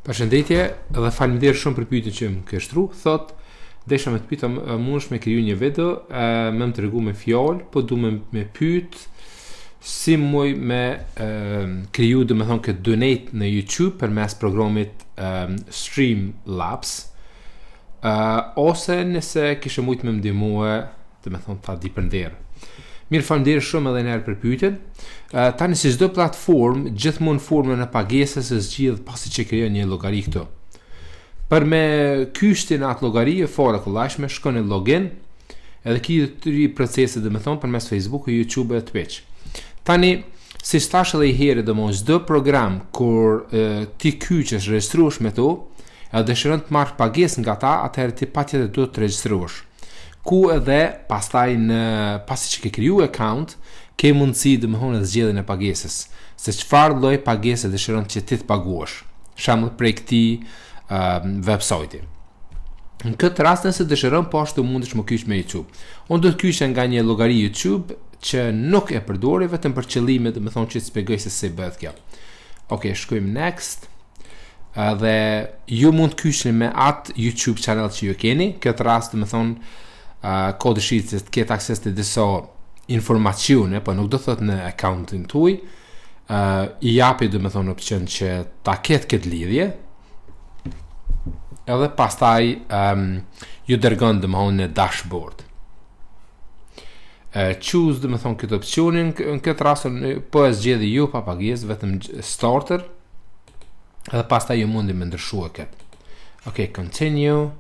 Pershendetje dhe faleminderit shumë për pyetjen që më ke shtru. Thot, desha me të pyeta, mundesh me kriju një video, më tregu me fjalë, po du me pyet si muj me kriju domethënë këtë donate në YouTube përmes programit Streamlabs, ose nëse kishe mujt me ndihmoje, domethënë ta di për nder. Mirë, faleminderit shumë edhe një herë për pyetjen. Tani si çdo platformë, gjithmonë formën e pagesës e zgjidh pasi që krijon një llogari këtu. Për me kyshtin atë llogari e fare kollajshme, shkon në login, edhe ki të ri procese domethënë përmes Facebook, YouTube e Twitch. Tani, si thash edhe i herë, domosht çdo program kur ti kyçesh, regjistruosh me to, edhe dëshiron të marrë pagesë nga ta, atëherë ti patjetër duhet të regjistruosh. Ku edhe pastaj pasi që ke kriju account, ke mundësi domethënë të zgjedhjen e pagesës, se çfarë lloj pagese dëshiron që ti të paguash. Shembull prej këtij websajti. Në këtë rast nëse dëshiron po ashtu mundesh më kyç me YouTube. Unë do të kyçem nga një llogari YouTube që nuk e përdori vetëm për qëllime, domethënë që të shpjegoj se si bëhet kjo. Okej, shkojmë next. Dhe ju mund të kyçni me atë YouTube channel që ju keni. Këtë rast domethënë ka dëshirë të ketë akses të disa informacione, po nuk do thot në accountin tuaj, i japi domethënë opsion që ta ketë këtë lidhje, edhe pastaj ju dërgon domethënë në dashboard. Choose domethënë këtë opsionin, në këtë rast po e zgjedhni ju pa pagesë, vetëm starter, edhe pastaj ju mundi me ndryshua këtë. Okay, continue.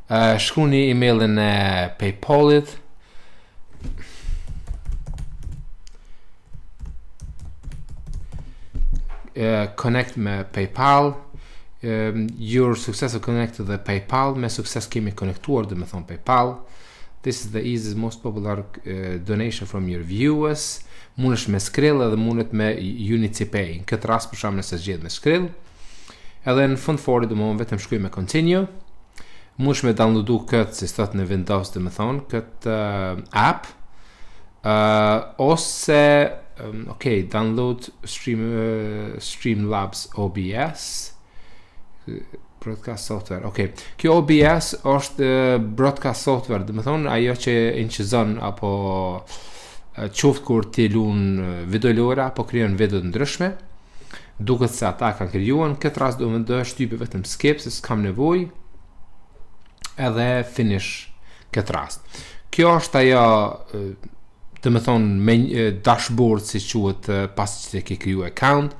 Shkruni emailin e PayPal-it. Connect me PayPal. You're successful connected to the PayPal. Me sukses kemi konektuar domethënë PayPal. This is the easiest, most popular donation from your viewers. Mundesh me skrill edhe mundet me Unity Pay. Në këtë rast për shkak se zgjedh me skrill. Edhe në fund fare domethënë vetëm shkruaj me continue. Mundesh me downloadu këtë, si thot në Windows domethënë, këtë app, ose download Streamlabs OBS broadcast software. Kjo OBS është broadcast software, domethënë ajo që inqizon apo qoftë kur ti lun video lora apo krijon video të ndryshme. Duket se ata kanë krijuar, në këtë rast do të shtypi vetëm skip, se s'kam nevojë, edhe finish këtë rast. Kjo është ajo domethënë me dashboard si quhet pasi që ke kriju account,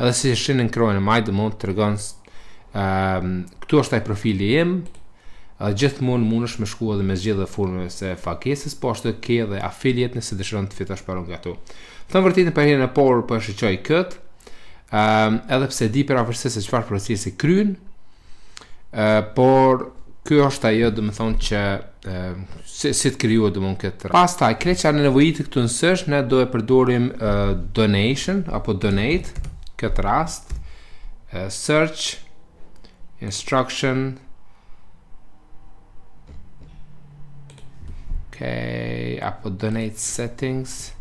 edhe si shihni në krahun e maj domethënë tregon këtu është ai profili im, gjithmonë mundesh me shku edhe me zgjedhje formën e pagesës, po ashtu ke edhe affiliate nëse dëshiron të fitosh paron nga ato. Thënë vërtet në periudhën e parë po e shiqoj kët, edhe pse di për avërsisht se çfarë procesi kryen, por kjo është ajo domethënë që si të krijuohet domethënë këtë. Pastaj kreça në nevojitë këtu në search ne do e përdorim donation apo donate këtë rast, search instruction. Apo donate settings.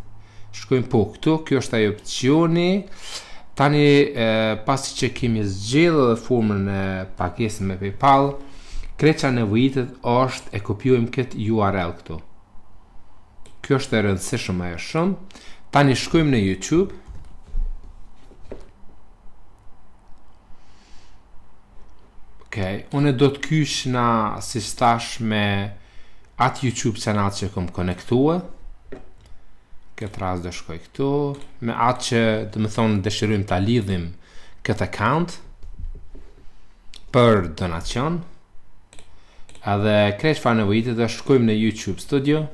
Shkojmë po këtu, kjo është ajo opcioni. Tani pasi që kemi zgjedhur formën e pagesës me PayPal, kreça nevojitet është e kopjojmë këtë URL këtu. Kjo është e rëndësishme ajo shumë. Tani shkojmë në YouTube. Unë do të kysh na si stash me atë YouTube channel që kom konektua. Këtë rast do shkoj këtu, me atë që domethënë dëshirojmë ta lidhim këtë account për donacion. Edhe krejt çfarë nevojitet do shkojmë në YouTube Studio.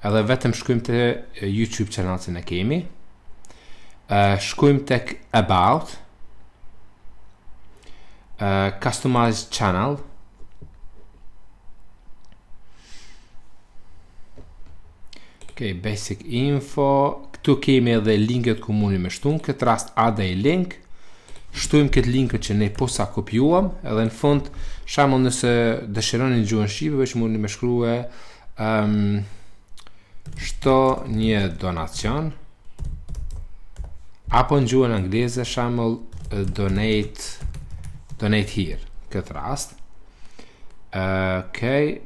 Edhe vetëm shkojmë te YouTube channel që ne kemi. Shkojmë tek About. Customize channel. Basic info. Këtu kemi edhe linket ku mundi me shtun. Këtë rast add a link. Shtojmë këtë link që ne posa kopjuam, edhe në fund shembull nëse dëshironi në gjuhën shqipe veç mundi me shkrue shto një donacion, apo në gjuhën angleze shembull donate here këtë rast. Okay.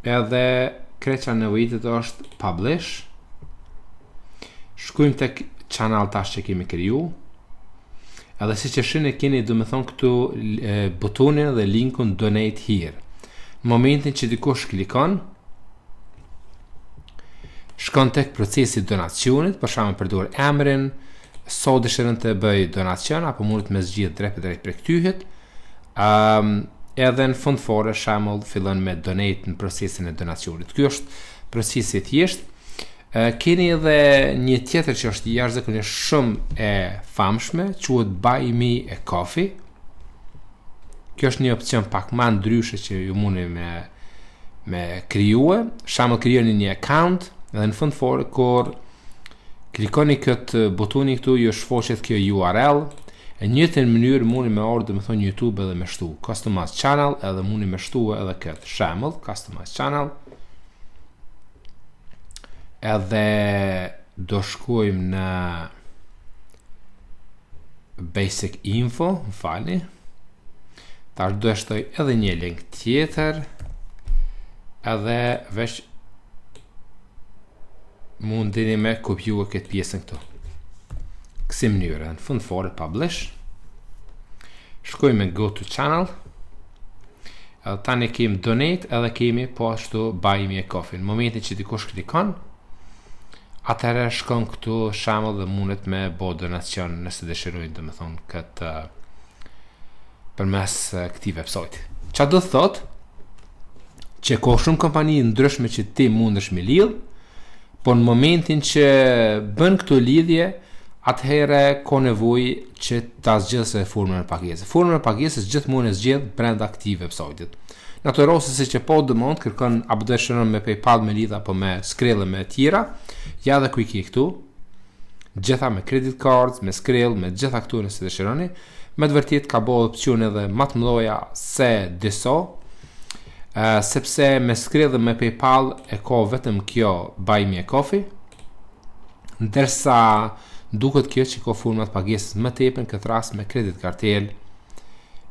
Edhe kreça nevojitet është publish. Shkojmë tek channel tash që kemi kriju. Edhe siç e shihni keni domethënë këtu butonin dhe linkun donate here. Në momentin që dikush klikon, shkon tek procesi i donacionit, për shembull përdor emrin, sa dëshiron të bëj donacion apo mund të më zgjidh drejt për ktyhet. Edhe në fund fare shembull fillon me donate në procesin e donacionit. Ky është procesi i thjeshtë. Keni edhe një tjetër që është jashtëzakonisht shumë e famshme, quhet Buy Me a Coffee. Kjo është një opcion pak më ndryshe që ju mundi me krijuar. Shembull krijoni një account dhe në fund fare kur klikoni këtë butonin këtu ju shfaqet kjo URL. E njëjtën mënyrë mundi me ardhë domethënë YouTube edhe me shtu customize channel edhe mundi me shtu edhe këtë shembull customize channel. Edhe do shkojmë në basic info, më falni. Tash do shtoj edhe një link tjetër. Edhe veç mundini me kopjuar këtë pjesën këtu. Kësi mënyrë, në fund fare publish. Shkojmë me go to channel. Edhe tani kemi donate edhe kemi po ashtu buy me a coffee. Në momentin që dikush klikon, atëherë shkon këtu shembull dhe mundet me bë donacion nëse dëshirojnë domethënë këtë përmes këtij website. Çfarë do thotë? Që ka shumë kompani ndryshme që ti mundesh me lidh, por në momentin që bën këto lidhje, atëherë ka nevojë që ta zgjedhësh formën e pagesës. Forma e pagesës gjithmonë e zgjedh brenda këtij website-it. Në ato raste siç e po dëmon, kërkon apo dëshiron me PayPal, me lidh apo me Skrill me tjera, ja dhe ku i ke këtu. Gjitha me credit cards, me Skrill, me gjitha këtu nëse dëshironi. Me të vërtetë ka bërë opsione edhe më të mëdha se disa. Sepse me Skrill dhe me PayPal e ka vetëm kjo Buy Me a Coffee. Ndërsa duket kjo që ka format pagesës më tepër këtë rast me credit cartel,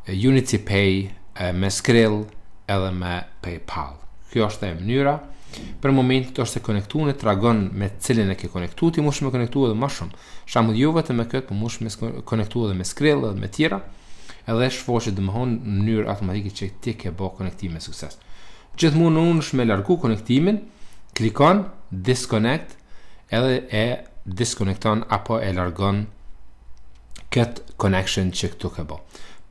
Unity Pay, me Skrill edhe me PayPal. Kjo është e mënyra. Për momentin është e konektuar, tregon me cilën e ke konektuar, ti mund të konektuar edhe më shumë. Shembull jo vetëm me këtë, por mund të konektuar edhe me Skrill edhe me tjera. Edhe shfaqet domthon në mënyrë automatike që ti ke bë konektim me sukses. Gjithmonë unë me largu konektimin, klikon disconnect edhe e disconnecton apo e largon këtë connection që këtu ka bë.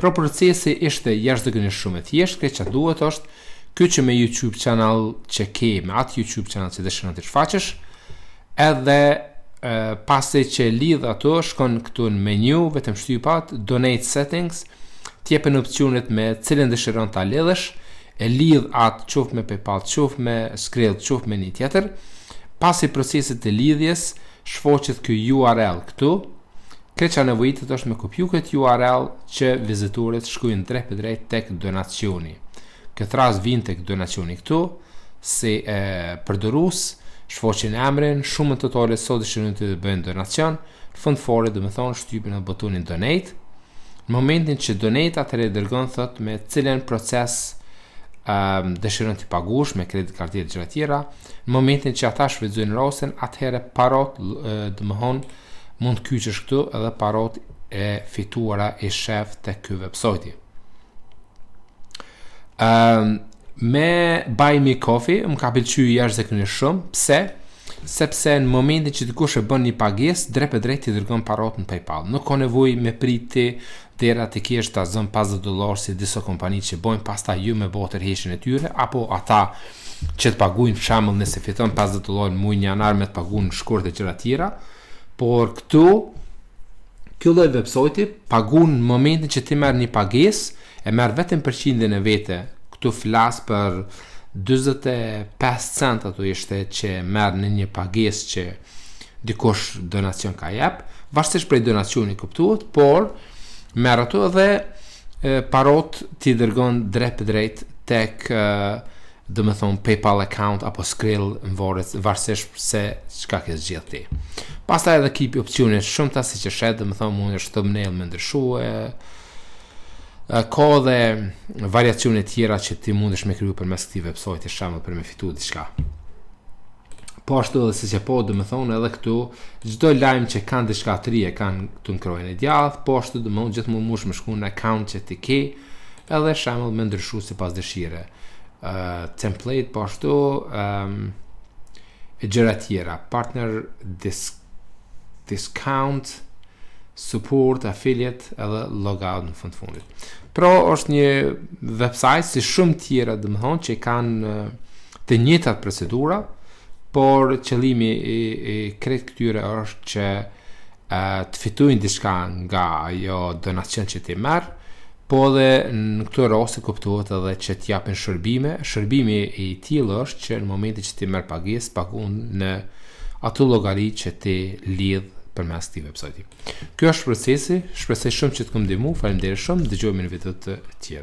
Pro procesi ishte jashtëzakonisht shumë i thjeshtë, kjo që duhet është ky që me YouTube channel që ke, me atë YouTube channel që dëshiron të shfaqesh, edhe pasi që lidh ato, shkon këtu në menu, vetëm shtypat donate settings, t'jepen opsionet me cilën dëshiron ta lidhësh, e lidh atë qoftë me PayPal, qoftë me Skrill, qoftë me një tjetër. Pasi procesit të lidhjes, shfaqet ky URL këtu. Kjo që nevojitet është me kopju këtë URL që vizitorët shkojnë drejt tek donacioni. Këtë rast vin tek donacioni këtu, si përdorues, shfaqin emrin, shumën totale sa dëshirojnë të bëjnë donacion, në fund fare domethënë shtypin në butonin donate. Në momentin që donate atëherë dërgon thot me cilën proces dëshiron të paguash me credit card e tjera. Në momentin që ata shfrytëzojnë rastin, atëherë parot domethënë mund të kyçesh këtu edhe parot e fituara e shef tek ky website. Me Buy Me Coffee më ka pëlqyer jashtëzakonisht shumë. Pse? Sepse në momentin që dikush e bën një pagesë, drejt i dërgon parot në PayPal. Nuk ka nevojë me priti dera të kesh ta zën $50 si disa kompani që bojnë pastaj ju me bë tërheqjen e tyre, apo ata që të paguajnë për shembull nëse fiton $50 muajin janar me të paguajnë në shkurt e gjëra tjera. Por këtu ky lloj website paguan në momentin që ti merr një pagesë, e merr vetëm përqindjen e vete. Këtu flas për 45 cent ato ishte që merr në një pagesë që dikush donacion ka jep, varësisht prej donacioni kuptohet, por merr ato dhe parot ti dërgon drejt tek dhe me thonë PayPal account apo Skrill varësisht se çka ke zgjedh ti. Pastaj edhe kipi opsione shumë ta siç e shet, dhe me thonë mund është thumbnail me ndryshue, ka dhe variacione tjera që ti mundesh me kriju përmes këtij website, shembull për me fitu diçka. Po ashtu edhe siç e po, dhe me thonë edhe këtu çdo lajm që kanë diçka të re kanë këtu në krojën e djathtë, po ashtu dhe më gjithmonë mund me shku në account që ti ke, edhe shembull me ndryshu sipas dëshire. Template po ashtu, e gjëra tjera, partner discount, support, affiliate edhe logout në fundit. Pro është një website si shumë tjera dhe më thonë që kanë të njëjtat procedura, por qëllimi i krejt këtyre është që të fitojnë diçka nga ajo donacion që ti merr, po edhe në këtë rast kuptohet edhe që t'japin shërbime. Shërbimi i tillë është që në momentin që ti merr pagesë, paguën në ato llogari që ti lidh përmes këtij websajti. Ky është procesi, shpresoj shumë që të kem ndihmu. Faleminderit shumë, dëgjojmë në videot të tjera.